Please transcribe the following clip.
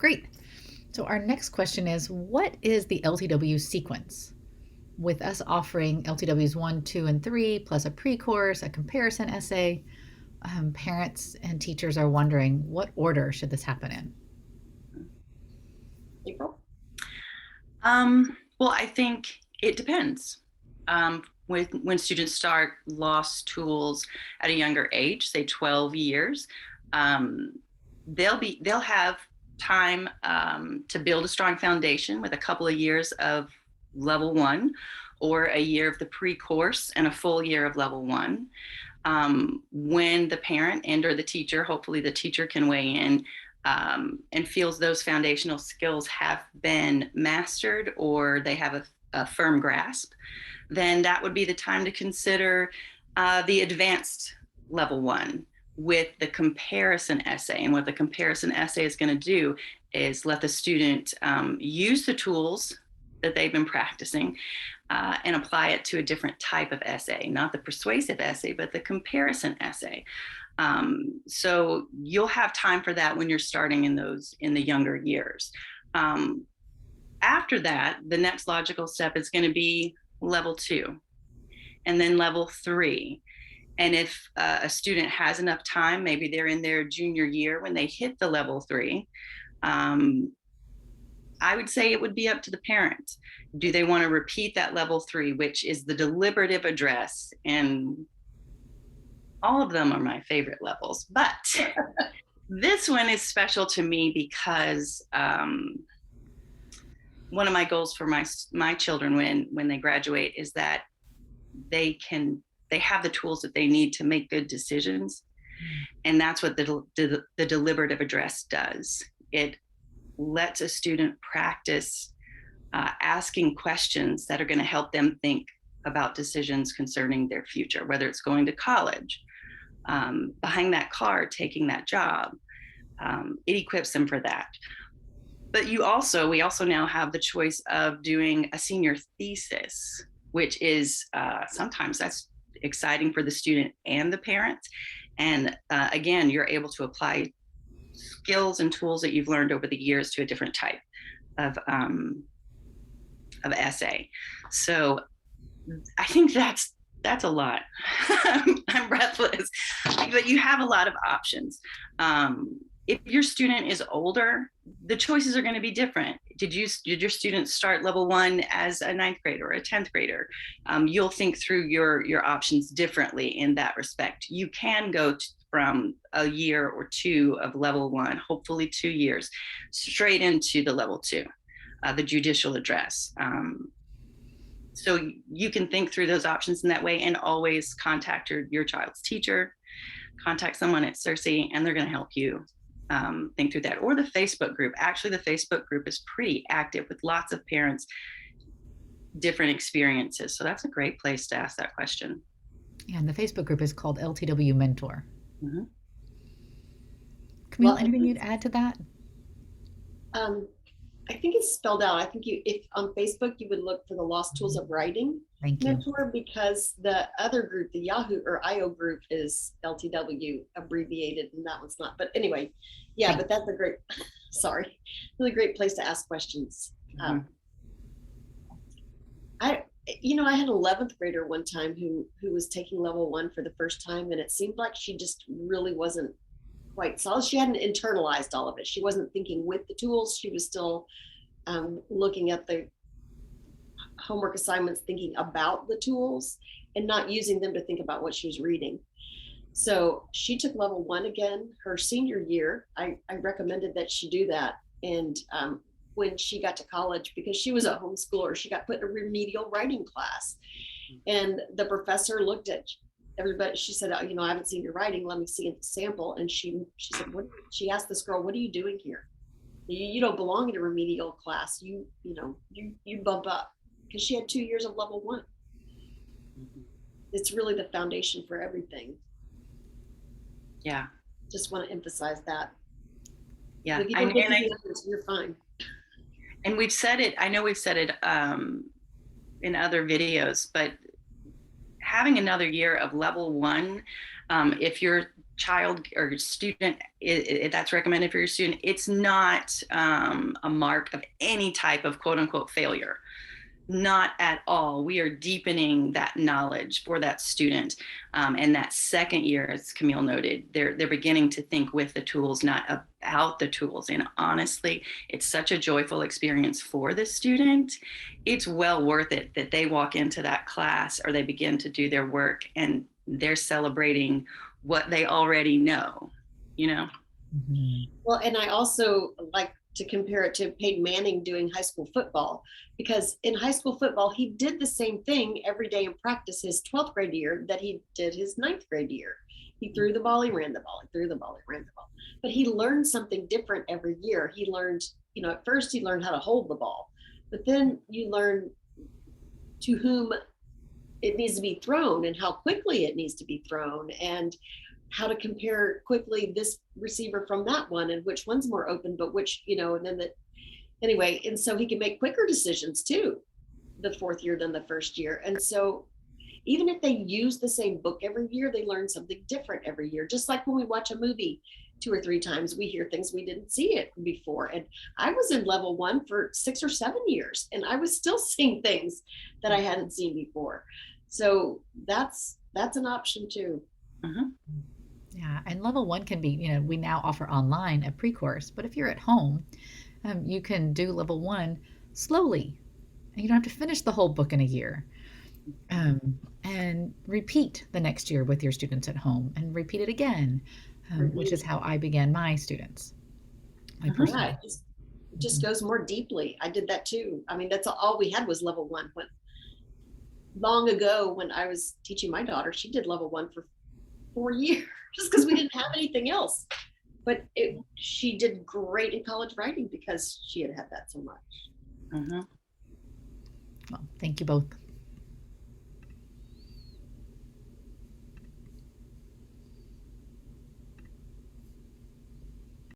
Great. So our next question is, what is the LTW sequence? With us offering LTWs 1, 2, and 3, plus a pre-course, a comparison essay, parents and teachers are wondering, what order should this happen in? April? Well, I think it depends. When students start lost tools at a younger age, say 12 years, um, they'll have time to build a strong foundation with a couple of years of level one, or a year of the pre-course and a full year of level one. When the parent and or the teacher, hopefully the teacher can weigh in, and feels those foundational skills have been mastered or they have a firm grasp, then that would be the time to consider the advanced level one with the comparison essay. And what the comparison essay is going to do is let the student use the tools that they've been practicing and apply it to a different type of essay, not the persuasive essay, but the comparison essay. So you'll have time for that when you're starting in the younger years. After that, the next logical step is going to be level two, and then level three. And if a student has enough time, maybe they're in their junior year when they hit the level three, I would say it would be up to the parent. Do they want to repeat that level three, which is the deliberative address? And all of them are my favorite levels, but this one is special to me because one of my goals for my children when they graduate is that they have the tools that they need to make good decisions. And that's what the deliberative address does. It lets a student practice asking questions that are going to help them think about decisions concerning their future, whether it's going to college, buying that car, taking that job. It equips them for that. But we also now have the choice of doing a senior thesis, which is sometimes that's exciting for the student and the parent. And again, you're able to apply skills and tools that you've learned over the years to a different type of essay. So I think that's a lot. I'm breathless, but you have a lot of options. If your student is older, the choices are going to be different. Did your students start level one as a ninth grader or a 10th grader? You'll think through your options differently in that respect. You can go from a year or two of level one, hopefully 2 years, straight into the level two, the judicial address. So you can think through those options in that way, and always contact your child's teacher, contact someone at Circe, and they're going to help you think through that. Or the Facebook group. Actually, the Facebook group is pretty active with lots of parents, different experiences. So that's a great place to ask that question. And the Facebook group is called LTW Mentor. Mm-hmm. Camille, anything you'd add to that? I think it's spelled out. I think if on Facebook, you would look for the Lost Tools of Writing Mentor, because the other group, the Yahoo or IO group, is LTW abbreviated, and that one's not. But anyway, yeah, but that's a great, really great place to ask questions. Mm-hmm. I had an 11th grader one time who was taking level one for the first time, and it seemed like she just really wasn't quite solid. She hadn't internalized all of it. She wasn't thinking with the tools. She was still looking at the homework assignments, thinking about the tools and not using them to think about what she was reading. So she took level one again her senior year. I recommended that she do that. And when she got to college, because she was a homeschooler, she got put in a remedial writing class. And the professor looked at everybody. She said, I haven't seen your writing. Let me see a sample. And she said, she asked this girl, what are you doing here? You don't belong in a remedial class. You bump up, because she had 2 years of level one. It's really the foundation for everything. Yeah. Just want to emphasize that. Yeah. If you don't get the answers, you're fine. And we've said it, I know we've said it in other videos, but having another year of level one, if your child or student that's recommended for your student, it's not a mark of any type of quote unquote failure. Not at all. We are deepening that knowledge for that student. And that second year, as Camille noted, they're beginning to think with the tools, not about the tools. And honestly, it's such a joyful experience for the student. It's well worth it that they walk into that class or they begin to do their work and they're celebrating what they already know, you know? Mm-hmm. Well, and I also like to compare it to Peyton Manning doing high school football, because in high school football, he did the same thing every day in practice his 12th grade year that he did his 9th grade year. He threw the ball, he ran the ball, he threw the ball, he ran the ball. But he learned something different every year. He learned, you know, at first he learned how to hold the ball, but then you learn to whom it needs to be thrown and how quickly it needs to be thrown, and how to compare quickly this receiver from that one and which one's more open, but which, you know, and then anyway, and so he can make quicker decisions too, the fourth year than the first year. And so even if they use the same book every year, they learn something different every year. Just like when we watch a movie 2 or 3 times, we hear things we didn't see it before. And I was in level 1 for 6 or 7 years, and I was still seeing things that I hadn't seen before. So that's an option too. Mm-hmm. Yeah, and level 1 can be, you know, we now offer online a pre-course, but if you're at home, you can do level 1 slowly. And you don't have to finish the whole book in a year. And repeat the next year with your students at home and repeat it again, which is how I began my students. Yeah, it just goes more deeply. I did that too. I mean, that's all we had was level 1. When long ago, when I was teaching my daughter, she did level 1 for 4 years just because we didn't have anything else. But she did great in college writing because she had that so much. Well, thank you both.